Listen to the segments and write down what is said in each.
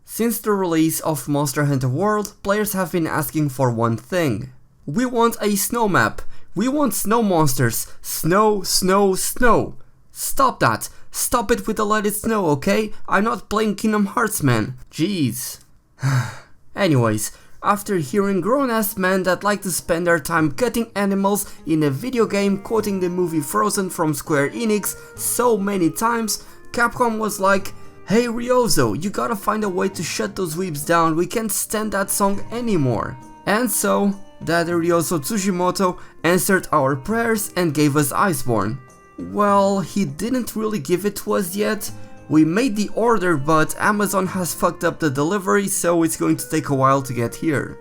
Since the release of Monster Hunter World, players have been asking for one thing. We want a snow map. We want snow monsters. Snow, snow, snow. Stop that. Stop it with the let it snow, okay? I'm not playing Kingdom Hearts, man. Jeez. Anyways, after hearing grown-ass men that like to spend their time cutting animals in a video game quoting the movie Frozen from Square Enix so many times, Capcom was like, "Hey Ryozo, you gotta find a way to shut those weebs down, we can't stand that song anymore." And so, Daddy Ryozo Tsushimoto answered our prayers and gave us Iceborne. Well, he didn't really give it to us yet. We made the order, but Amazon has fucked up the delivery, so it's going to take a while to get here.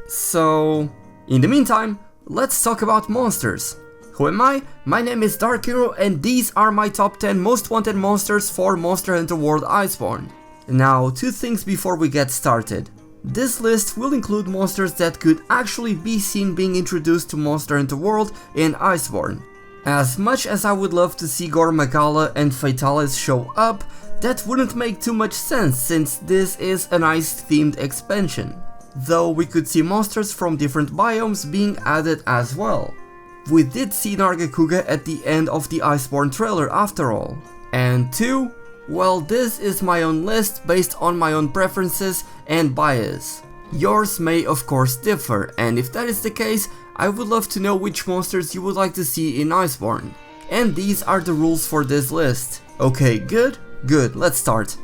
So, in the meantime, let's talk about monsters. Who am I? My name is DarkHero and these are my top 10 most wanted monsters for Monster Hunter World Iceborne. Now, two things before we get started. This list will include monsters that could actually be seen being introduced to Monster Hunter World in Iceborne. As much as I would love to see Gormagala and Fatalis show up, that wouldn't make too much sense since this is an ice-themed expansion. Though we could see monsters from different biomes being added as well. We did see Nargacuga at the end of the Iceborne trailer after all. And two, well, this is my own list based on my own preferences and bias. Yours may of course differ, and if that is the case, I would love to know which monsters you would like to see in Iceborne. And these are the rules for this list. Okay, good? Good, let's start.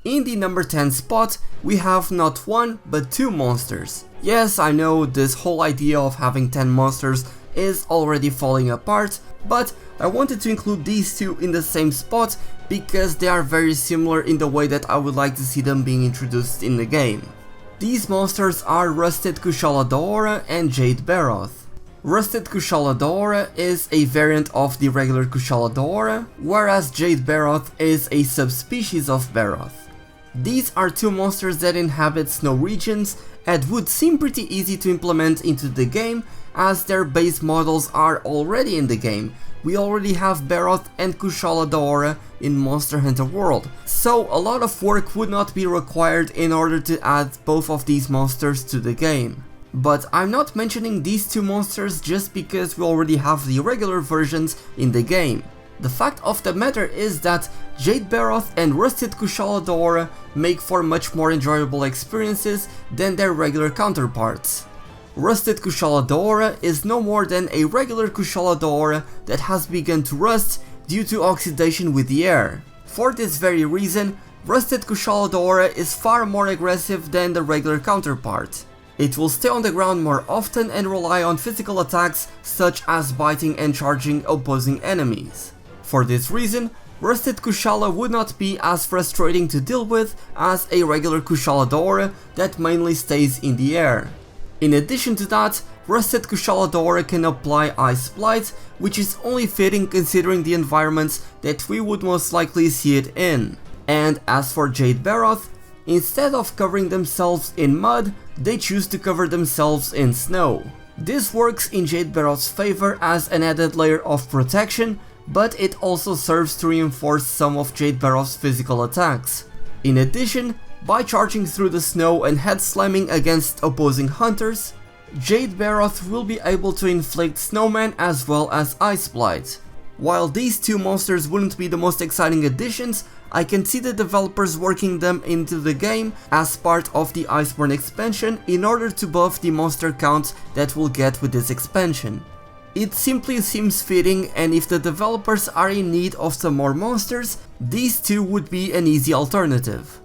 In the number 10 spot, we have not one, but two monsters. Yes, I know this whole idea of having 10 monsters is already falling apart, but I wanted to include these two in the same spot because they are very similar in the way that I would like to see them being introduced in the game. These monsters are Rusted Kushala Daora and Jade Barroth. Rusted Kushala Daora is a variant of the regular Kushala Daora, whereas Jade Barroth is a subspecies of Barroth. These are two monsters that inhabit snow regions and would seem pretty easy to implement into the game as their base models are already in the game. We already have Barroth and Kushala Daora in Monster Hunter World, so a lot of work would not be required in order to add both of these monsters to the game. But I'm not mentioning these two monsters just because we already have the regular versions in the game. The fact of the matter is that Jade Barroth and Rusted Kushala Daora make for much more enjoyable experiences than their regular counterparts. Rusted Kushala Daora is no more than a regular Kushala Daora that has begun to rust due to oxidation with the air. For this very reason, Rusted Kushala Daora is far more aggressive than the regular counterpart. It will stay on the ground more often and rely on physical attacks such as biting and charging opposing enemies. For this reason, Rusted Kushala would not be as frustrating to deal with as a regular Kushala Daora that mainly stays in the air. In addition to that, Rusted Kushala Daora can apply Ice Blight, which is only fitting considering the environments that we would most likely see it in. And as for Jade Barroth, instead of covering themselves in mud, they choose to cover themselves in snow. This works in Jade Barroth's favor as an added layer of protection, but it also serves to reinforce some of Jade Barroth's physical attacks. In addition, by charging through the snow and head slamming against opposing hunters, Jade Barroth will be able to inflict snowman as well as Ice Blight. While these two monsters wouldn't be the most exciting additions, I can see the developers working them into the game as part of the Iceborne expansion in order to buff the monster count that we'll get with this expansion. It simply seems fitting, and if the developers are in need of some more monsters, these two would be an easy alternative.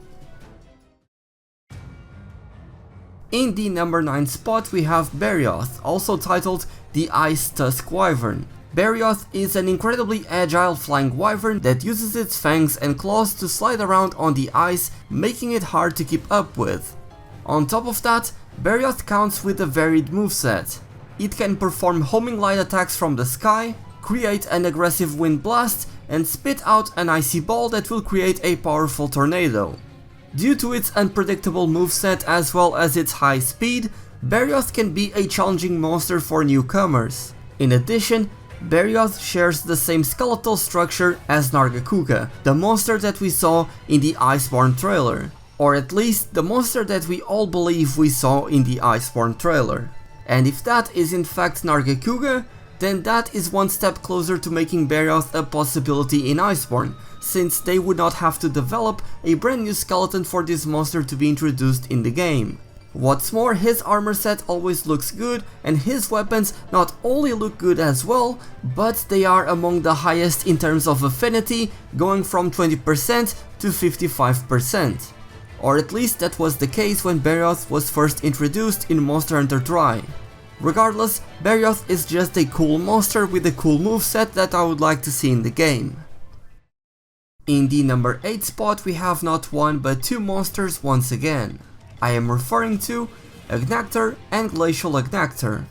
In the number 9 spot we have Barioth, also titled the Ice Tusk Wyvern. Barioth is an incredibly agile flying wyvern that uses its fangs and claws to slide around on the ice, making it hard to keep up with. On top of that, Barioth counts with a varied moveset. It can perform homing light attacks from the sky, create an aggressive wind blast, and spit out an icy ball that will create a powerful tornado. Due to its unpredictable moveset as well as its high speed, Barioth can be a challenging monster for newcomers. In addition, Barioth shares the same skeletal structure as Nargacuga, the monster that we saw in the Iceborne trailer. Or at least the monster that we all believe we saw in the Iceborne trailer. And if that is in fact Nargacuga, then that is one step closer to making Barroth a possibility in Iceborne, since they would not have to develop a brand new skeleton for this monster to be introduced in the game. What's more, his armor set always looks good, and his weapons not only look good as well, but they are among the highest in terms of affinity, going from 20% to 55%. Or at least that was the case when Barroth was first introduced in Monster Hunter Tri. Regardless, Barioth is just a cool monster with a cool moveset that I would like to see in the game. In the number 8 spot we have not one but two monsters once again. I am referring to Agnaktor and Glacial Agnaktor.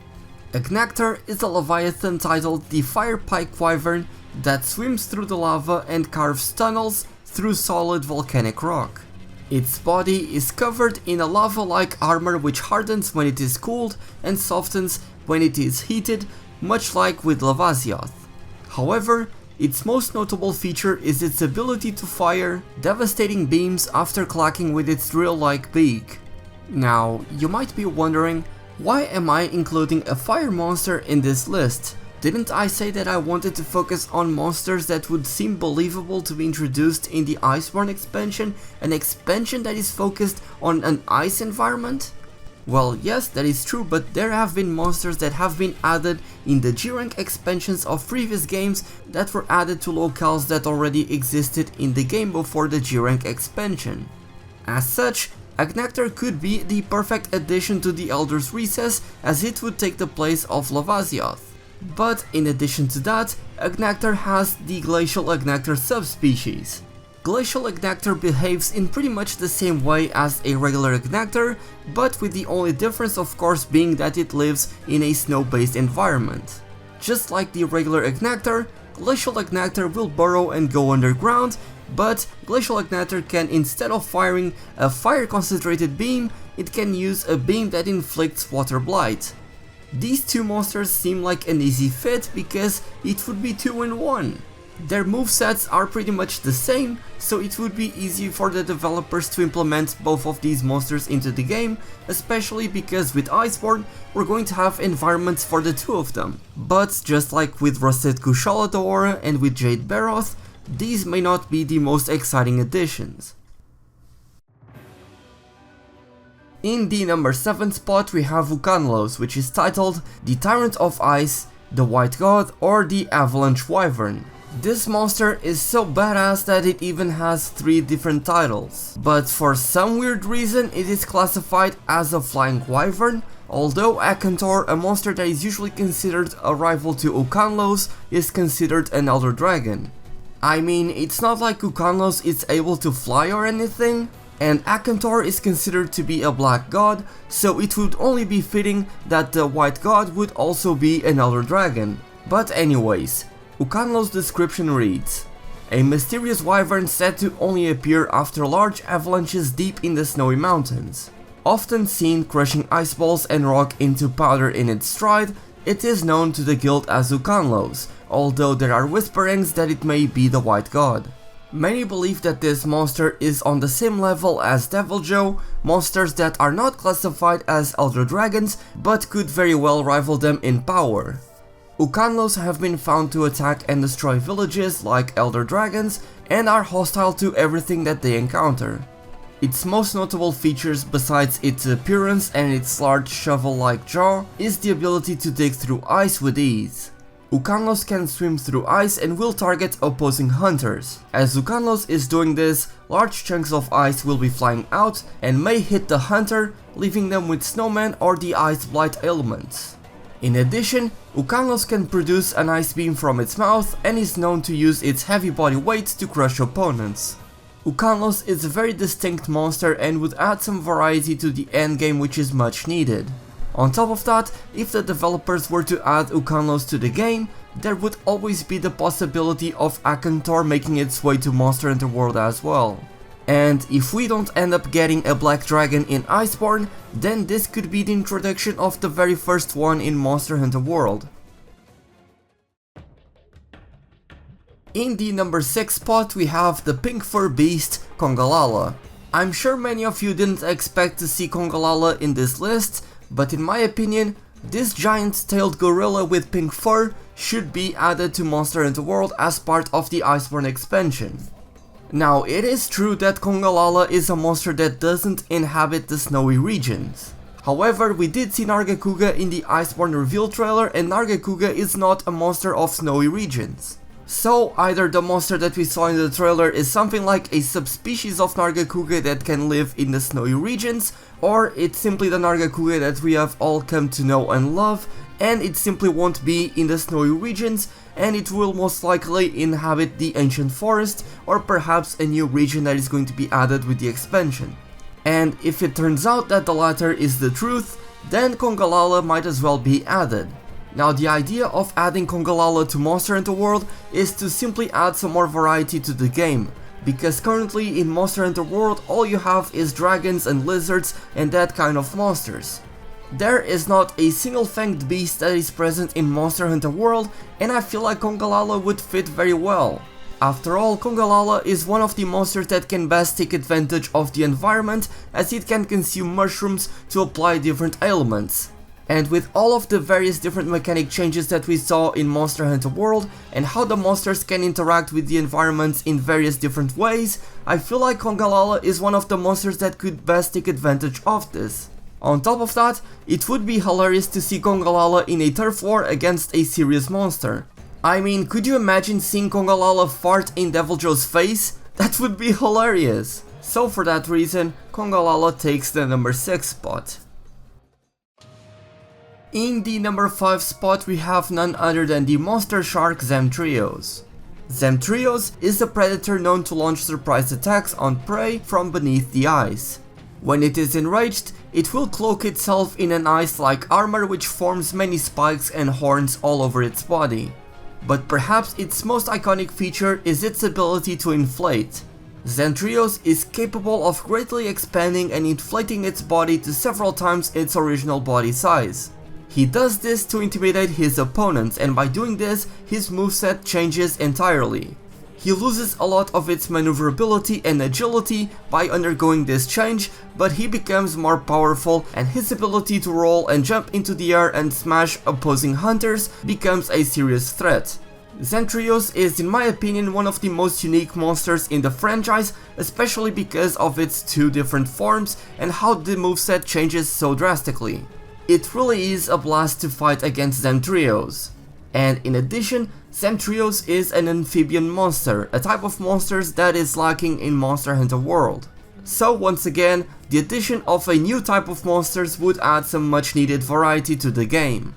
Agnaktor is a leviathan titled the Fire Pike Wyvern that swims through the lava and carves tunnels through solid volcanic rock. Its body is covered in a lava-like armor which hardens when it is cooled and softens when it is heated, much like with Lavazioth. However, its most notable feature is its ability to fire devastating beams after clacking with its drill-like beak. Now, you might be wondering, why am I including a fire monster in this list? Didn't I say that I wanted to focus on monsters that would seem believable to be introduced in the Iceborne expansion, an expansion that is focused on an ice environment? Well, yes, that is true, but there have been monsters that have been added in the G-Rank expansions of previous games that were added to locales that already existed in the game before the G-Rank expansion. As such, Agnaktor could be the perfect addition to the Elder's Recess, as it would take the place of Lavazioth. But in addition to that, Agnaktor has the Glacial Agnaktor subspecies. Glacial Agnaktor behaves in pretty much the same way as a regular Agnaktor, but with the only difference of course being that it lives in a snow-based environment. Just like the regular Agnaktor, Glacial Agnaktor will burrow and go underground, but Glacial Agnaktor can, instead of firing a fire-concentrated beam, it can use a beam that inflicts water blight. These two monsters seem like an easy fit because it would be 2 in 1. Their movesets are pretty much the same, so it would be easy for the developers to implement both of these monsters into the game, especially because with Iceborne we're going to have environments for the two of them. But just like with Rusted Kushala and with Jade Barroth, these may not be the most exciting additions. In the number 7 spot we have Ukanlos, which is titled the Tyrant of Ice, the White God, or the Avalanche Wyvern. This monster is so badass that it even has 3 different titles, but for some weird reason it is classified as a Flying Wyvern, although Agnaktor, a monster that is usually considered a rival to Ukanlos, is considered an Elder Dragon. I mean, it's not like Ukanlos is able to fly or anything, and Agnaktor is considered to be a Black God, so it would only be fitting that the White God would also be an Elder Dragon. But anyways, Ukanlos' description reads: a mysterious wyvern said to only appear after large avalanches deep in the snowy mountains. Often seen crushing ice balls and rock into powder in its stride, it is known to the guild as Ukanlos, although there are whisperings that it may be the White God. Many believe that this monster is on the same level as Deviljho, monsters that are not classified as Elder Dragons, but could very well rival them in power. Ukanlos have been found to attack and destroy villages like Elder Dragons, and are hostile to everything that they encounter. Its most notable features, besides its appearance and its large shovel-like jaw, is the ability to dig through ice with ease. Ukanlos can swim through ice and will target opposing hunters. As Ukanlos is doing this, large chunks of ice will be flying out and may hit the hunter, leaving them with snowmen or the ice blight ailments. In addition, Ukanlos can produce an ice beam from its mouth and is known to use its heavy body weight to crush opponents. Ukanlos is a very distinct monster and would add some variety to the endgame, which is much needed. On top of that, if the developers were to add Ukanlos to the game, there would always be the possibility of Agnaktor making its way to Monster Hunter World as well. And if we don't end up getting a Black Dragon in Iceborne, then this could be the introduction of the very first one in Monster Hunter World. In the number 6 spot we have the pink fur beast, Congalala. I'm sure many of you didn't expect to see Congalala in this list, but in my opinion, this giant-tailed gorilla with pink fur should be added to Monster Hunter World as part of the Iceborne expansion. Now, it is true that Congalala is a monster that doesn't inhabit the snowy regions. However, we did see Nargacuga in the Iceborne reveal trailer, and Nargacuga is not a monster of snowy regions. So, either the monster that we saw in the trailer is something like a subspecies of Nargacuga that can live in the snowy regions, or it's simply the Nargacuga that we have all come to know and love, and it simply won't be in the snowy regions, and it will most likely inhabit the ancient forest, or perhaps a new region that is going to be added with the expansion. And if it turns out that the latter is the truth, then Congalala might as well be added. Now, the idea of adding Congalala to Monster Hunter World is to simply add some more variety to the game, because currently in Monster Hunter World all you have is dragons and lizards and that kind of monsters. There is not a single fanged beast that is present in Monster Hunter World, and I feel like Congalala would fit very well. After all, Congalala is one of the monsters that can best take advantage of the environment, as it can consume mushrooms to apply different ailments. And with all of the various different mechanic changes that we saw in Monster Hunter World, and how the monsters can interact with the environments in various different ways, I feel like Congalala is one of the monsters that could best take advantage of this. On top of that, it would be hilarious to see Congalala in a turf war against a serious monster. I mean, could you imagine seeing Congalala fart in Deviljho's face? That would be hilarious! So for that reason, Congalala takes the number 6 spot. In the number 5 spot we have none other than the monster shark Zamtrios. Zamtrios is a predator known to launch surprise attacks on prey from beneath the ice. When it is enraged, it will cloak itself in an ice-like armor which forms many spikes and horns all over its body. But perhaps its most iconic feature is its ability to inflate. Zamtrios is capable of greatly expanding and inflating its body to several times its original body size. He does this to intimidate his opponents, and by doing this, his moveset changes entirely. He loses a lot of its maneuverability and agility by undergoing this change, but he becomes more powerful, and his ability to roll and jump into the air and smash opposing hunters becomes a serious threat. Zamtrios is, in my opinion, one of the most unique monsters in the franchise, especially because of its two different forms and how the moveset changes so drastically. It really is a blast to fight against Zamtrios. And in addition, Zamtrios is an amphibian monster, a type of monsters that is lacking in Monster Hunter World. So once again, the addition of a new type of monsters would add some much needed variety to the game.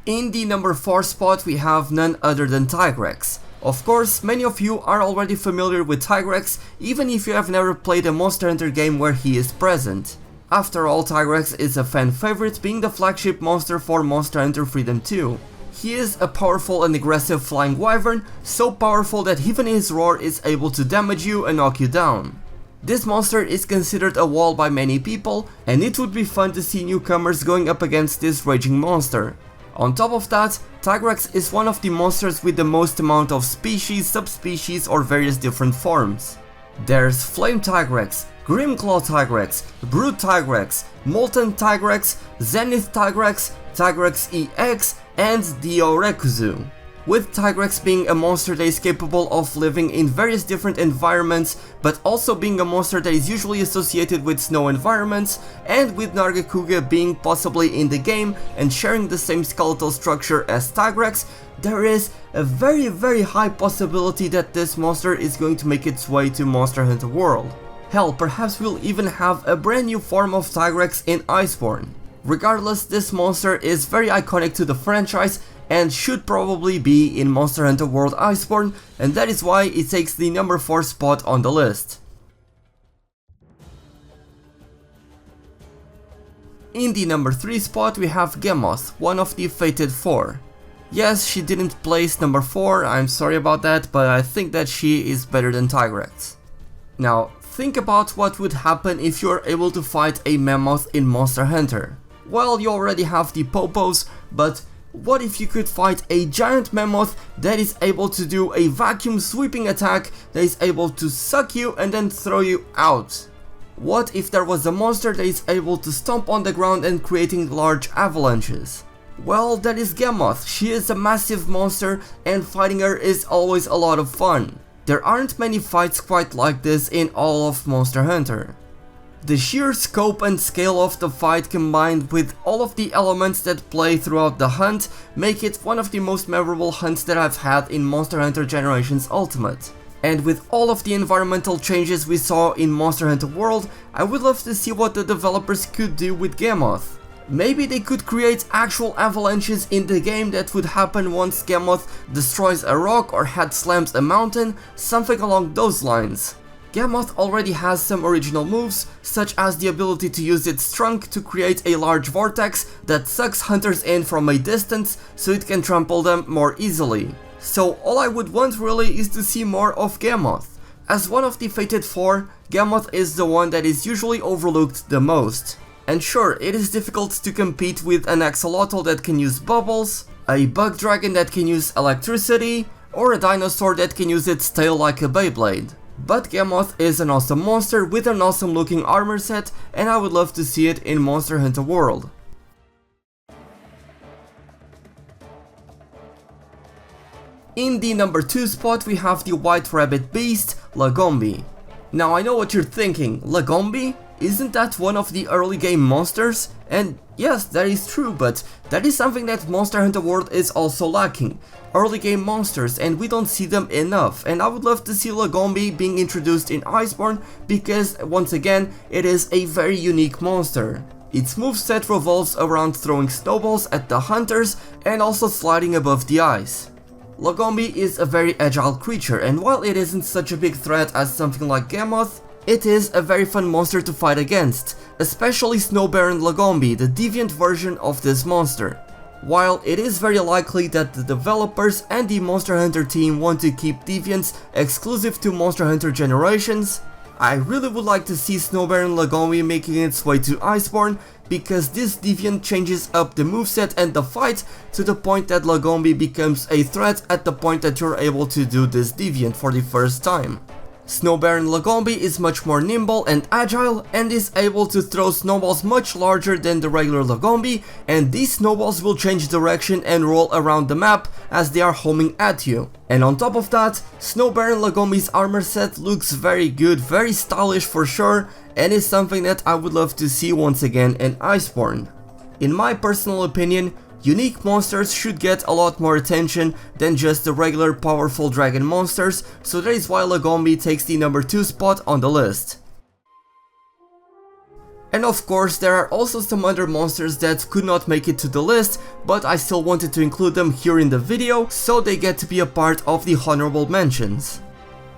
In the number 4 spot we have none other than Tigrex. Of course, many of you are already familiar with Tigrex, even if you have never played a Monster Hunter game where he is present. After all, Tigrex is a fan favorite, being the flagship monster for Monster Hunter Freedom 2. He is a powerful and aggressive flying wyvern, so powerful that even his roar is able to damage you and knock you down. This monster is considered a wall by many people, and it would be fun to see newcomers going up against this raging monster. On top of that, Tigrex is one of the monsters with the most amount of species, subspecies or various different forms. There's Flame Tigrex, Grimclaw Tigrex, Brute Tigrex, Molten Tigrex, Zenith Tigrex, Tigrex EX, and Diorekuzu. With Tigrex being a monster that is capable of living in various different environments, but also being a monster that is usually associated with snow environments, and with Nargacuga being possibly in the game and sharing the same skeletal structure as Tigrex, there is a very high possibility that this monster is going to make its way to Monster Hunter World. Hell, perhaps we'll even have a brand new form of Tigrex in Iceborne. Regardless, this monster is very iconic to the franchise and should probably be in Monster Hunter World Iceborne, and that is why it takes the number 4 spot on the list. In the number 3 spot we have Gammoth, one of the Fated 4. Yes, she didn't place number 4, I'm sorry about that, but I think that she is better than Tigrex. Now, think about what would happen if you are able to fight a mammoth in Monster Hunter. Well, you already have the Popos, but What if you could fight a giant mammoth that is able to do a vacuum sweeping attack that is able to suck you and then throw you out? What if there was a monster that is able to stomp on the ground and creating large avalanches? Well, that is Gammoth. She is a massive monster and fighting her is always a lot of fun. There aren't many fights quite like this in all of Monster Hunter. The sheer scope and scale of the fight combined with all of the elements that play throughout the hunt make it one of the most memorable hunts that I've had in Monster Hunter Generations Ultimate. And with all of the environmental changes we saw in Monster Hunter World, I would love to see what the developers could do with Gammoth. Maybe they could create actual avalanches in the game that would happen once Gammoth destroys a rock or head slams a mountain, something along those lines. Gammoth already has some original moves, such as the ability to use its trunk to create a large vortex that sucks hunters in from a distance so it can trample them more easily. So all I would want really is to see more of Gammoth. As one of the Fated 4, Gammoth is the one that is usually overlooked the most. And sure, it is difficult to compete with an axolotl that can use bubbles, a bug dragon that can use electricity, or a dinosaur that can use its tail like a Beyblade. But Gammoth is an awesome monster with an awesome looking armor set, and I would love to see it in Monster Hunter World. In the number 2 spot we have the White Rabbit Beast, Lagombi. Now I know what you're thinking, Lagombi? Isn't that one of the early game monsters? And yes, that is true, but that is something that Monster Hunter World is also lacking. Early game monsters, and we don't see them enough, and I would love to see Lagombi being introduced in Iceborne because, once again, it is a very unique monster. Its moveset revolves around throwing snowballs at the hunters and also sliding above the ice. Lagombi is a very agile creature, and while it isn't such a big threat as something like Gammoth, it is a very fun monster to fight against, especially Snowbaron Lagombi, the deviant version of this monster. While it is very likely that the developers and the Monster Hunter team want to keep deviants exclusive to Monster Hunter Generations, I really would like to see Snowbaron Lagombi making its way to Iceborne, because this deviant changes up the moveset and the fight to the point that Lagombi becomes a threat at the point that you're able to do this deviant for the first time. Snowbaron Lagombi is much more nimble and agile and is able to throw snowballs much larger than the regular Lagombi, and these snowballs will change direction and roll around the map as they are homing at you. And on top of that, Snowbaron Lagombi's armor set looks very good, very stylish for sure, and is something that I would love to see once again in Iceborne. In my personal opinion, unique monsters should get a lot more attention than just the regular powerful dragon monsters, so that is why Lagombi takes the number 2 spot on the list. And of course there are also some other monsters that could not make it to the list, but I still wanted to include them here in the video, so they get to be a part of the honorable mentions.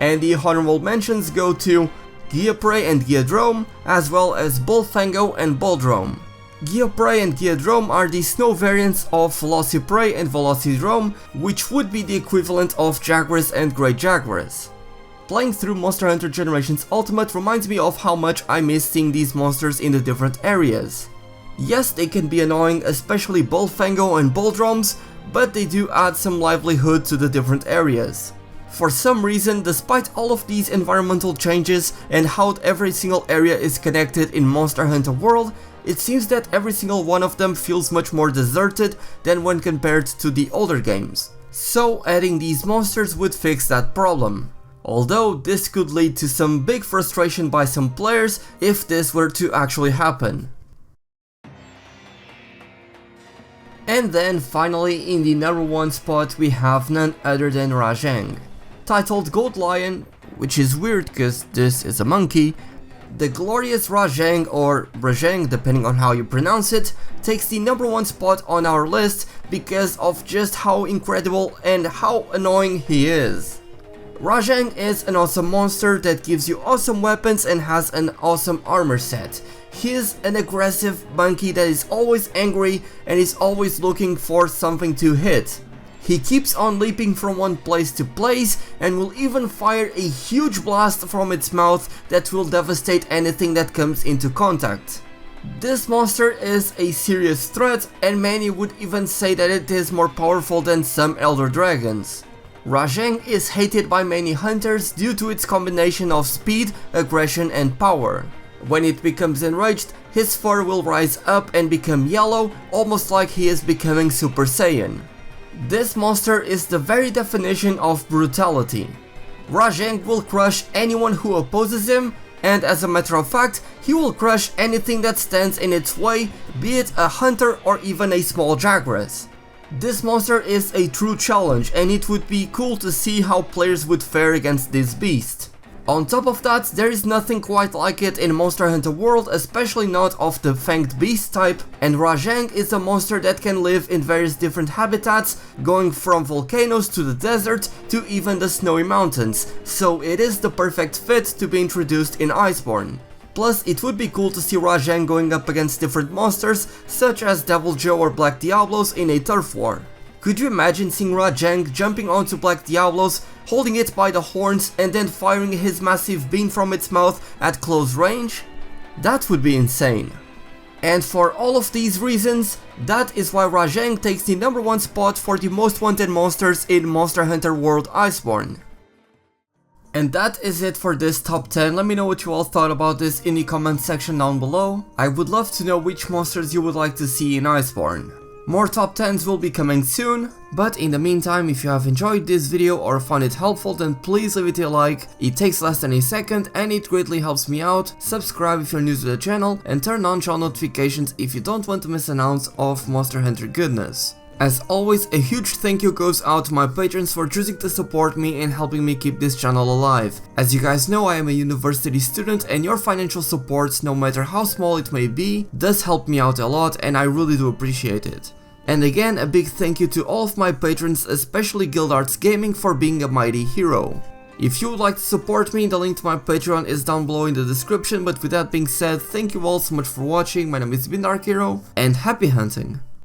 And the honorable mentions go to Giaprey and Giadrome, as well as Bullfango and Boldrome. Giaprey and Giadrome are the snow variants of Velociprey and Velocidrome, which would be the equivalent of Jaguars and Great Jaguars. Playing through Monster Hunter Generations Ultimate reminds me of how much I miss seeing these monsters in the different areas. Yes, they can be annoying, especially Bullfango and Boldromes, but they do add some livelihood to the different areas. For some reason, despite all of these environmental changes and how every single area is connected in Monster Hunter World, it seems that every single one of them feels much more deserted than when compared to the older games. So adding these monsters would fix that problem. Although this could lead to some big frustration by some players if this were to actually happen. And then finally in the number 1 spot we have none other than Rajang. Titled Gold Lion, which is weird cause this is a monkey, the glorious Rajang, or Rajang depending on how you pronounce it, takes the number 1 spot on our list because of just how incredible and how annoying he is. Rajang is an awesome monster that gives you awesome weapons and has an awesome armor set. He is an aggressive monkey that is always angry and is always looking for something to hit. He keeps on leaping from one place to place and will even fire a huge blast from its mouth that will devastate anything that comes into contact. This monster is a serious threat, and many would even say that it is more powerful than some elder dragons. Rajang is hated by many hunters due to its combination of speed, aggression and power. When it becomes enraged, his fur will rise up and become yellow, almost like he is becoming Super Saiyan. This monster is the very definition of brutality. Rajang will crush anyone who opposes him, and as a matter of fact, he will crush anything that stands in its way, be it a hunter or even a small Jagras. This monster is a true challenge, and it would be cool to see how players would fare against this beast. On top of that, there is nothing quite like it in Monster Hunter world, especially not of the fanged beast type, and Rajang is a monster that can live in various different habitats, going from volcanoes to the desert to even the snowy mountains, so it is the perfect fit to be introduced in Iceborne. Plus, it would be cool to see Rajang going up against different monsters, such as Devil Joe or Black Diablos in a turf war. Could you imagine seeing Rajang jumping onto Black Diablos, holding it by the horns and then firing his massive beam from its mouth at close range? That would be insane. And for all of these reasons, that is why Rajang takes the number 1 spot for the most wanted monsters in Monster Hunter World Iceborne. And that is it for this top 10. Let me know what you all thought about this in the comment section down below. I would love to know which monsters you would like to see in Iceborne. More top 10s will be coming soon, but in the meantime, if you have enjoyed this video or found it helpful, then please leave it a like. It takes less than a second and it greatly helps me out. Subscribe if you're new to the channel and turn on channel notifications if you don't want to miss an ounce of Monster Hunter goodness. As always, a huge thank you goes out to my patrons for choosing to support me and helping me keep this channel alive. As you guys know, I am a university student and your financial support, no matter how small it may be, does help me out a lot and I really do appreciate it. And again, a big thank you to all of my patrons, especially Guildarts Gaming, for being a mighty hero. If you would like to support me, the link to my Patreon is down below in the description, but with that being said, thank you all so much for watching. My name has been DarkHero, and happy hunting!